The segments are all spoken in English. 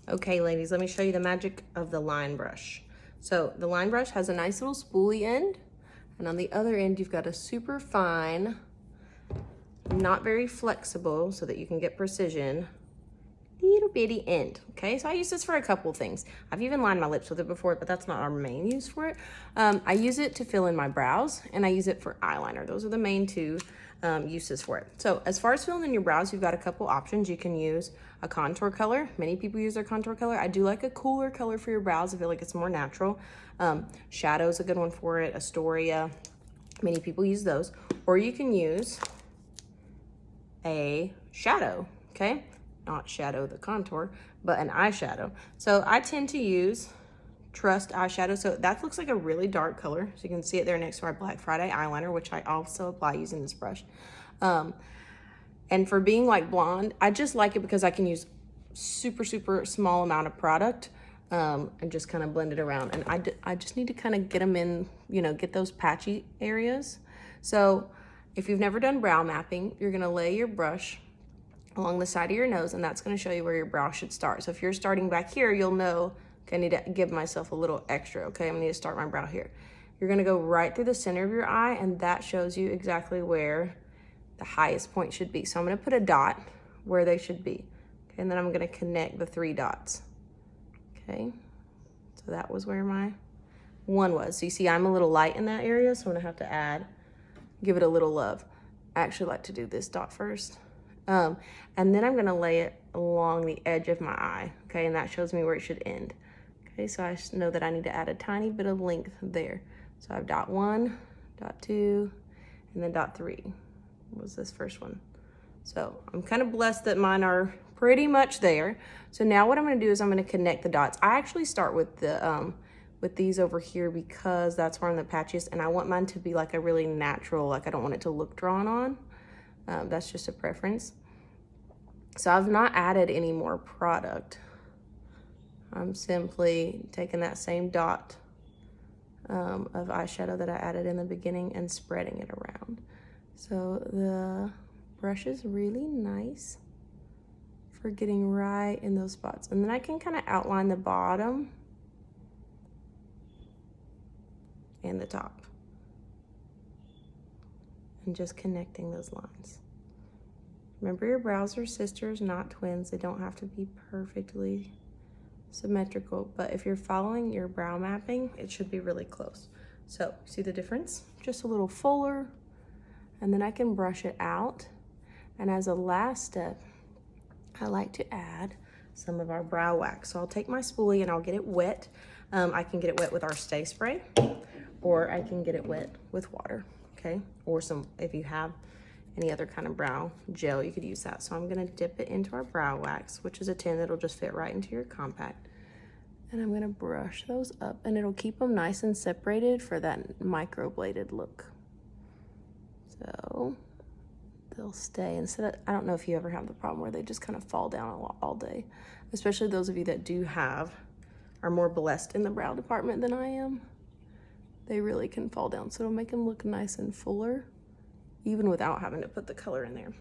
Okay, ladies, let me show you the magic of the line brush. So the line brush has a nice little spoolie end, and on the other end, you've got a super fine, not very flexible so that you can get precision, little bitty end. Okay, so I use this for a couple things. I've even lined my lips with it before, but that's not our main use for it. I use it to fill in my brows, and I use it for eyeliner. Those are the main two uses for it. So as far as filling in your brows, you've got a couple options. You can use a contour color. Many people use their contour color. I do like a cooler color for your brows. I feel like it's more natural. Shadow is a good one for it. Astoria. Many people use those. Or you can use a shadow, okay? Not shadow the contour, but an eyeshadow. So I tend to use Trust eyeshadow. So that looks like a really dark color. So you can see it there next to our Black Friday eyeliner, which I also apply using this brush. And for being like blonde, I just like it because I can use super small amount of product and just kind of blend it around. And I just need to kind of get them in, you know, get those patchy areas. So if you've never done brow mapping, you're gonna lay your brush along the side of your nose, and that's gonna show you where your brow should start. So if you're starting back here, you'll know, okay, I need to give myself a little extra, okay? I'm gonna need to start my brow here. You're gonna go right through the center of your eye, and that shows you exactly where the highest point should be. So I'm gonna put a dot where they should be, okay? And then I'm gonna connect the 3 dots, okay? So that was where my one was. So you see I'm a little light in that area, so I'm gonna have to give it a little love. I actually like to do this dot first. And then I'm gonna lay it along the edge of my eye, okay? And that shows me where it should end. Okay, so I know that I need to add a tiny bit of length there. So I have dot 1, dot 2, and then dot 3 was this first one. So I'm kind of blessed that mine are pretty much there. So now what I'm gonna do is I'm gonna connect the dots. I actually start with the with these over here because that's where I'm the patchiest, and I want mine to be like a really natural, like I don't want it to look drawn on. That's just a preference. So I've not added any more product. I'm simply taking that same dot of eyeshadow that I added in the beginning and spreading it around. So the brush is really nice for getting right in those spots. And then I can kind of outline the bottom and the top. And just connecting those lines. Remember, your brows are sisters, not twins. They don't have to be perfectly symmetrical, but if you're following your brow mapping, it should be really close. So, see the difference? Just a little fuller, and then I can brush it out. And as a last step, I like to add some of our brow wax. So I'll take my spoolie and I'll get it wet. I can get it wet with our Stay Spray, or I can get it wet with water, okay? Or if you have any other kind of brow gel, you could use that. So I'm gonna dip it into our brow wax, which is a tin that'll just fit right into your compact. And I'm gonna brush those up, and it'll keep them nice and separated for that microbladed look. So they'll stay instead of, I don't know if you ever have the problem where they just kind of fall down all day, especially those of you that are more blessed in the brow department than I am. They really can fall down, so it'll make them look nice and fuller, even without having to put the color in there.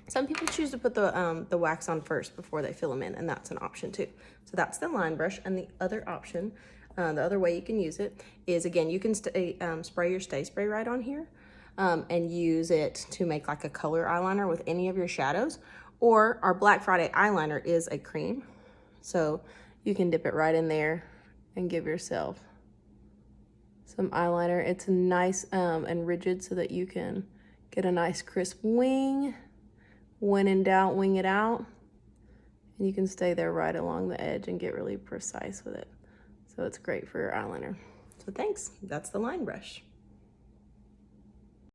Some people choose to put the wax on first before they fill them in, and that's an option too. So that's the line brush. And the other option, the other way you can use it is, again, you can spray your Stay Spray right on here and use it to make like a color eyeliner with any of your shadows. Or our Black Friday eyeliner is a cream, so you can dip it right in there and give yourself some eyeliner. It's nice and rigid so that you can get a nice crisp wing. When in doubt, wing it out. And you can stay there right along the edge and get really precise with it. So it's great for your eyeliner. So thanks, that's the line brush.